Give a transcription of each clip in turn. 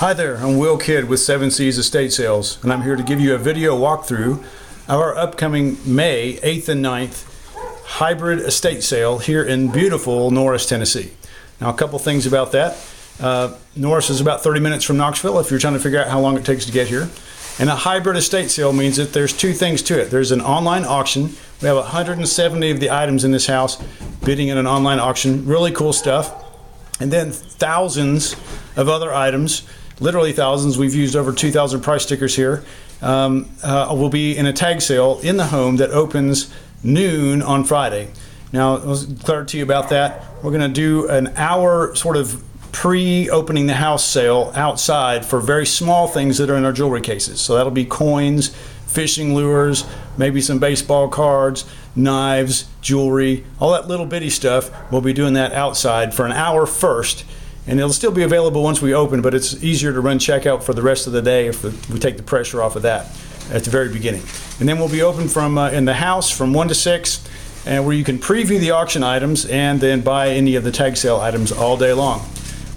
Hi there, I'm Will Kidd with 7C's Estate Sales, and I'm here to give you a video walkthrough of our upcoming May 8th and 9th hybrid estate sale here in beautiful Norris, Tennessee. Now, a couple things about that. Norris is about 30 minutes from Knoxville if you're trying to figure out how long it takes to get here. And a hybrid estate sale means that there's two things to it. There's an online auction. We have 170 of the items in this house bidding in an online auction. Really cool stuff. And then thousands of other items, literally thousands. We've used over 2,000 price stickers here. Will be in a tag sale in the home that opens noon on Friday. Now, I'll declare to you about that. We're going to do an hour sort of pre-opening the house sale outside for very small things that are in our jewelry cases. So that'll be coins, fishing lures, maybe some baseball cards, knives, jewelry, all that little bitty stuff. We'll be doing that outside for an hour first, and it'll still be available once we open, but it's easier to run checkout for the rest of the day if we take the pressure off of that at the very beginning. And then we'll be open from in the house from 1 to 6, and where you can preview the auction items and then buy any of the tag sale items all day long.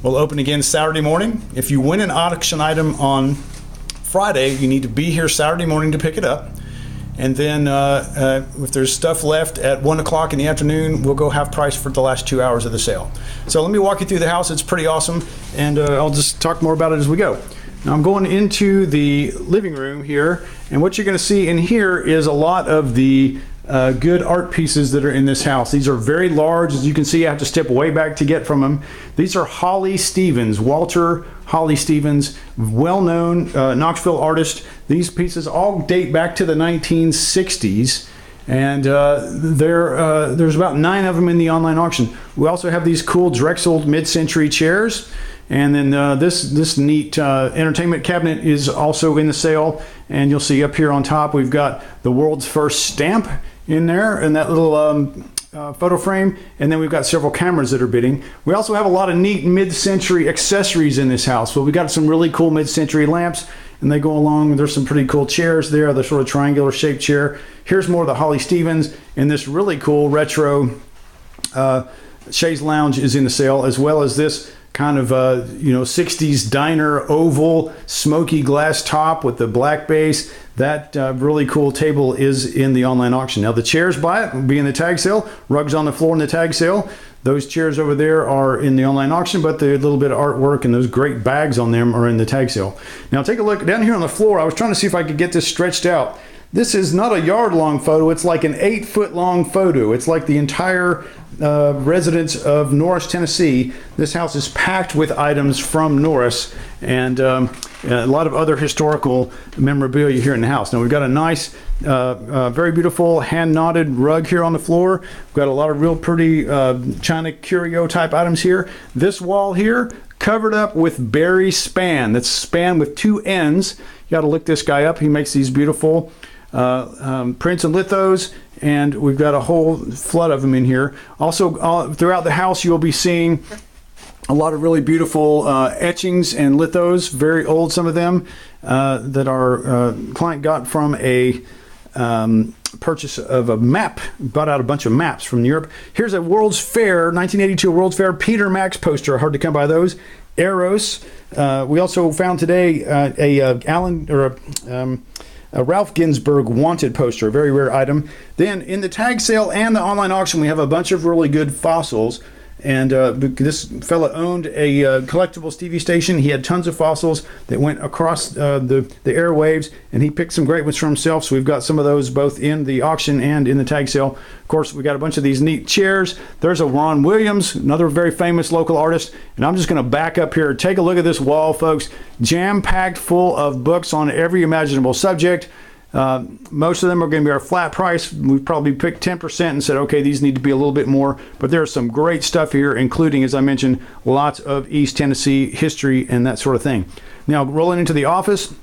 We'll open again Saturday morning. If you win an auction item on Friday, you need to be here Saturday morning to pick it up. And then if there's stuff left at 1 o'clock in the afternoon, we'll go half price for the last 2 hours of the sale. So let me walk you through the house. It's pretty awesome, and I'll just talk more about it as we go. Now I'm going into the living room here, and what you're going to see in here is a lot of the good art pieces that are in this house. These are very large. As you can see, I have to step way back to get from them. These are Holly Stevens, Walter Holly Stevens, well-known Knoxville artist. These pieces all date back to the 1960s, and there's about 9 of them in the online auction. We also have these cool Drexel mid-century chairs, and then this neat entertainment cabinet is also in the sale. And you'll see up here on top we've got the world's first stamp in there in that little photo frame, and then we've got several cameras that are bidding. We also have a lot of neat mid-century accessories in this house. Well, we got some really cool mid-century lamps, and they go along. There's some pretty cool chairs there, the sort of triangular shaped chair. Here's more of the Holly Stevens, and this really cool retro chaise lounge is in the sale, as well as this kind of 60s diner oval smoky glass top with the black base. That really cool table is in the online auction. Now the chairs by it will be in the tag sale. Rugs on the floor in the tag sale. Those chairs over there are in the online auction, but the little bit of artwork and those great bags on them are in the tag sale. Now take a look down here on the floor. I was trying to see if I could get this stretched out. This is not a yard long photo. It's like an 8 foot long photo. It's like the entire residents of Norris, Tennessee. This house is packed with items from Norris, and a lot of other historical memorabilia here in the house. Now we've got a nice, very beautiful hand knotted rug here on the floor. We've got a lot of real pretty China curio type items here. This wall here covered up with berry span. That's span with 2 ends. You got to look this guy up. He makes these beautiful prints and lithos, and we've got a whole flood of them in here. Also, throughout the house, you'll be seeing a lot of really beautiful etchings and lithos, very old, some of them, that our client got from a purchase of a map, bought out a bunch of maps from Europe. Here's a World's Fair, 1982 World's Fair Peter Max poster. Hard to come by those. Eros. We also found today a Ralph Ginsburg wanted poster, a very rare item. Then in the tag sale and the online auction, we have a bunch of really good fossils. And this fella owned a collectibles TV station. He had tons of fossils that went across the airwaves, and he picked some great ones for himself. So we've got some of those both in the auction and in the tag sale. Of course, we got a bunch of these neat chairs. There's a Ron Williams, another very famous local artist. And I'm just going to back up here. Take a look at this wall, folks. Jam-packed full of books on every imaginable subject. Most of them are going to be our flat price. We've probably picked 10% and said, okay, these need to be a little bit more. But there's some great stuff here, including, as I mentioned, lots of East Tennessee history and that sort of thing. Now, rolling into the office,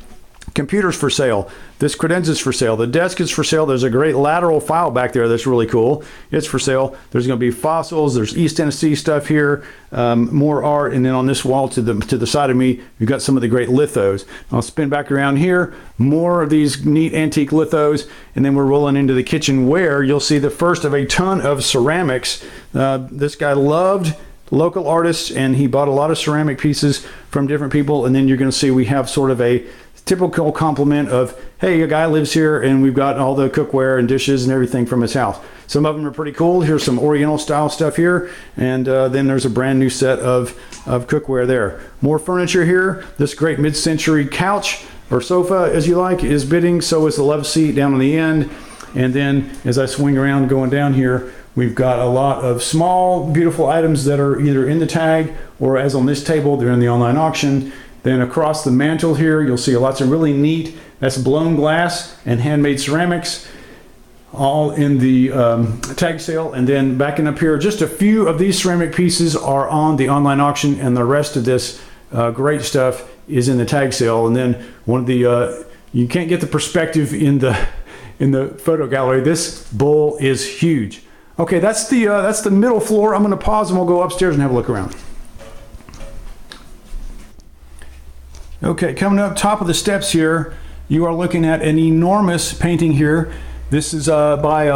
computers for sale. This credenza's for sale. The desk is for sale. There's a great lateral file back there that's really cool. It's for sale. There's going to be fossils. There's East Tennessee stuff here, more art, and then on this wall to the side of me, you've got some of the great lithos. I'll spin back around here. More of these neat antique lithos, and then we're rolling into the kitchenware. You'll see the first of a ton of ceramics. This guy loved local artist, and he bought a lot of ceramic pieces from different people. And then you're going to see we have sort of a typical complement of, hey, a guy lives here and we've got all the cookware and dishes and everything from his house. Some of them are pretty cool. Here's some Oriental style stuff here, and then there's a brand new set of cookware there. More furniture here. This great mid-century couch or sofa, as you like, is bidding. So is the love seat down on the end. And then as I swing around going down here, we've got a lot of small, beautiful items that are either in the tag or, as on this table, they're in the online auction. Then across the mantle here, you'll see lots of really neat, that's blown glass and handmade ceramics, all in the tag sale. And then backing up here, just a few of these ceramic pieces are on the online auction, and the rest of this great stuff is in the tag sale. And then one of the, you can't get the perspective in the photo gallery. This bowl is huge. Okay, that's the middle floor. I'm going to pause and we'll go upstairs and have a look around. Okay, coming up top of the steps here, you are looking at an enormous painting here. This is by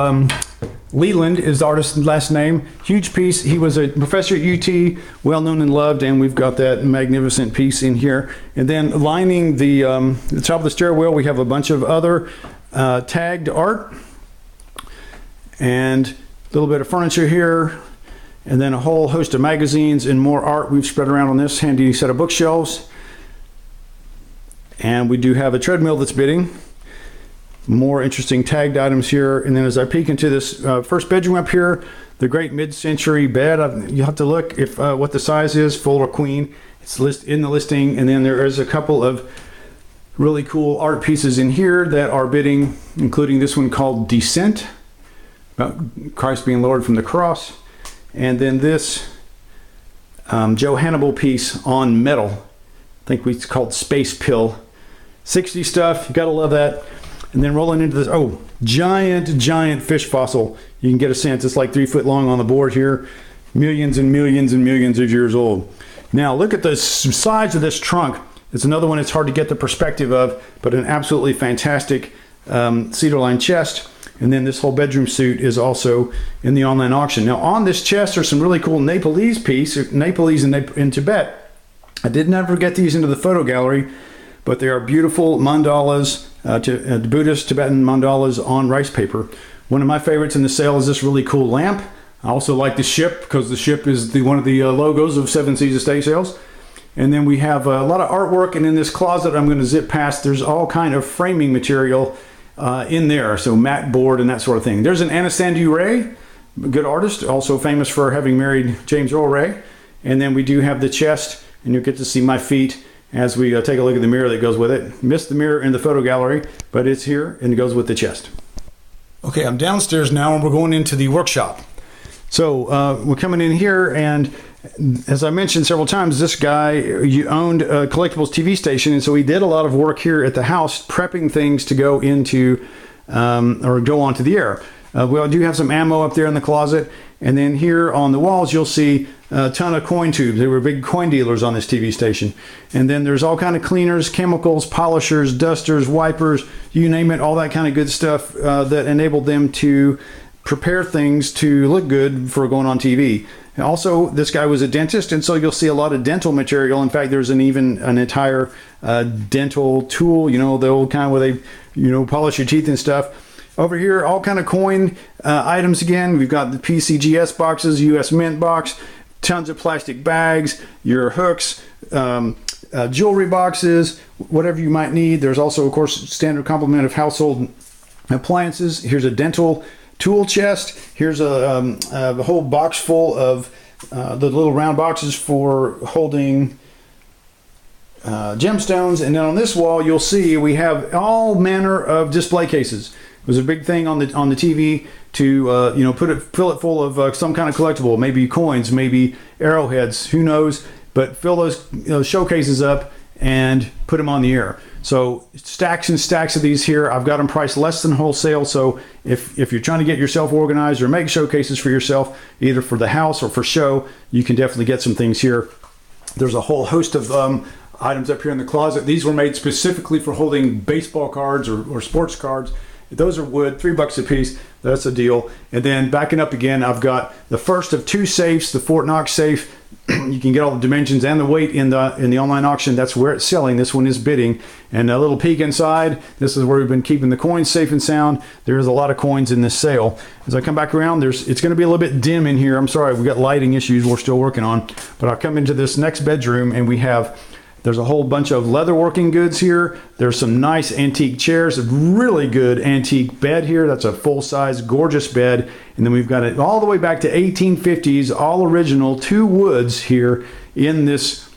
Leland, is the artist's last name. Huge piece. He was a professor at UT, well known and loved, and we've got that magnificent piece in here. And then lining the top of the stairwell, we have a bunch of other tagged art and a little bit of furniture here, and then a whole host of magazines and more art we've spread around on this handy set of bookshelves. And we do have a treadmill that's bidding. More interesting tagged items here. And then as I peek into this first bedroom up here, the great mid-century bed, you have to look if what the size is, full or queen. It's in the listing. And then there is a couple of really cool art pieces in here that are bidding, including this one called Descent, about Christ being lowered from the cross. And then this Joe Hannibal piece on metal. I think it's called Space Pill. 60 stuff, you gotta love that. And then rolling into this, oh, giant fish fossil. You can get a sense it's like 3 foot long on the board here. Millions and millions and millions of years old. Now look at the size of this trunk. It's another one it's hard to get the perspective of, but an absolutely fantastic cedar lined chest. And then this whole bedroom suite is also in the online auction. Now on this chest are some really cool Nepalese in Tibet. I did never get these into the photo gallery, but they are beautiful mandalas, Buddhist Tibetan mandalas on rice paper. One of my favorites in the sale is this really cool lamp. I also like the ship because the ship is one of the logos of Seven Seas Estate Sales. And then we have a lot of artwork, and in this closet I'm going to zip past, there's all kind of framing material in there, so mat board and that sort of thing. There's an Anastandu Ray, a good artist, also famous for having married James Earl Ray. And then we do have the chest, and you'll get to see my feet as we take a look at the mirror that goes with it. Missed the mirror in the photo gallery, but it's here and it goes with the chest. Okay, I'm downstairs now and we're going into the workshop. So we're coming in here, and as I mentioned several times, this guy owned a collectibles TV station, and so he did a lot of work here at the house prepping things to go into or go onto the air. We do have some ammo up there in the closet, and then here on the walls you'll see a ton of coin tubes. They were big coin dealers on this TV station. And then there's all kind of cleaners, chemicals, polishers, dusters, wipers, you name it, all that kind of good stuff that enabled them to prepare things to look good for going on TV. Also, this guy was a dentist, and so you'll see a lot of dental material. In fact, there's even an entire dental tool, you know, the old kind where they, you know, polish your teeth and stuff. Over here, all kind of coin items again. We've got the PCGS boxes, US Mint box, tons of plastic bags, your hooks, jewelry boxes, whatever you might need. There's also, of course, standard complement of household appliances. Here's a dental tool chest. Here's a whole box full of the little round boxes for holding gemstones. And then on this wall, you'll see we have all manner of display cases. It was a big thing on the TV to you know, fill it full of some kind of collectible, maybe coins, maybe arrowheads, who knows, but fill those showcases up and put them on the air. So stacks and stacks of these here. I've got them priced less than wholesale, so if you're trying to get yourself organized or make showcases for yourself, either for the house or for show, you can definitely get some things here. There's a whole host of items up here in the closet. These were made specifically for holding baseball cards or sports cards. Those are wood, $3 a piece. That's a deal. And then backing up again, I've got the first of two safes, the Fort Knox safe You can get all the dimensions and the weight in the online auction. That's where it's selling. This one is bidding. And a little peek inside. This is where we've been keeping the coins safe and sound. There's a lot of coins in this sale. As I come back around, it's going to be a little bit dim in here. I'm sorry, we've got lighting issues we're still working on. But I'll come into this next bedroom and there's a whole bunch of leatherworking goods here. There's some nice antique chairs, a really good antique bed here. That's a full-size, gorgeous bed. And then we've got it all the way back to 1850s, all original, 2 woods here in this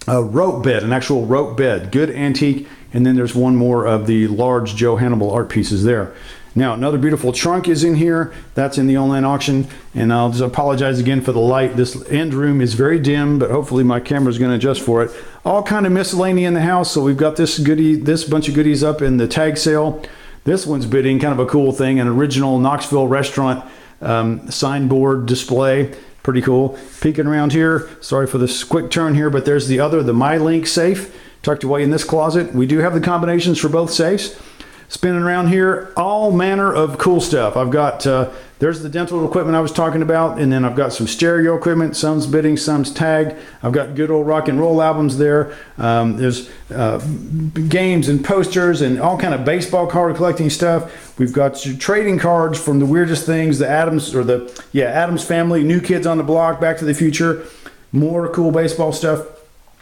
rope bed, an actual rope bed, good antique. And then there's one more of the large Joe Hannibal art pieces there. Now, another beautiful trunk is in here. That's in the online auction. And I'll just apologize again for the light. This end room is very dim, but hopefully my camera is going to adjust for it. All kind of miscellany in the house. So we've got this bunch of goodies up in the tag sale. This one's bidding, kind of a cool thing, an original Knoxville restaurant signboard display. Pretty cool. Peeking around here. Sorry for this quick turn here, but there's the MyLink safe tucked away in this closet. We do have the combinations for both safes. Spinning around here, all manner of cool stuff. I've got, there's the dental equipment I was talking about, and then I've got some stereo equipment, some's bidding, some's tagged. I've got good old rock and roll albums there. There's games and posters and all kind of baseball card collecting stuff. We've got trading cards from the weirdest things, the Addams Family, New Kids on the Block, Back to the Future, more cool baseball stuff.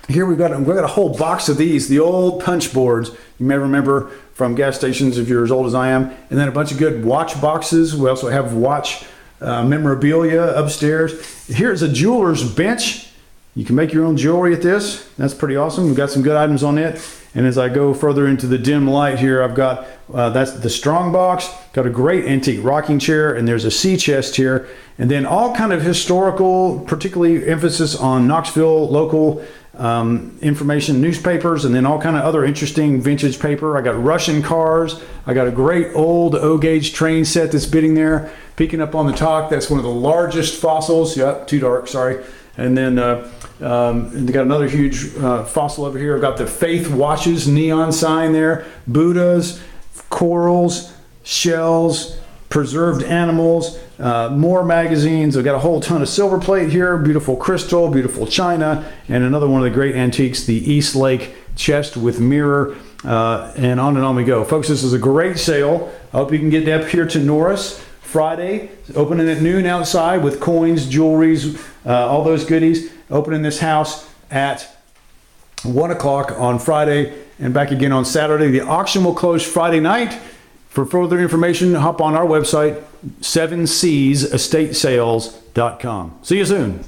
Here we've got a whole box of these, the old punch boards. You may remember from gas stations if you're as old as I am. And then a bunch of good watch boxes. We also have watch memorabilia upstairs. Here's a jeweler's bench. You can make your own jewelry at this. That's pretty awesome. We've got some good items on it. And as I go further into the dim light here, I've got, that's the strong box. Got a great antique rocking chair, and there's a sea chest here. And then all kind of historical, particularly emphasis on Knoxville local information, newspapers, and then all kind of other interesting vintage paper. I got Russian cars. I got a great old O-gauge train set that's bidding there. Peeking up on the top, that's one of the largest fossils. Yeah, too dark, sorry. And then they got another huge fossil over here. I've got the Faith Watches neon sign there. Buddhas, corals, shells, preserved animals, more magazines. I've got a whole ton of silver plate here, beautiful crystal, beautiful china, and another one of the great antiques, the East Lake chest with mirror, and on we go. Folks, this is a great sale. I hope you can get up here to Norris Friday, opening at noon outside with coins, jewelries, all those goodies. Opening this house at 1 o'clock on Friday and back again on Saturday. The auction will close Friday night. For further information, hop on our website, 7seasestatesales.com. See you soon.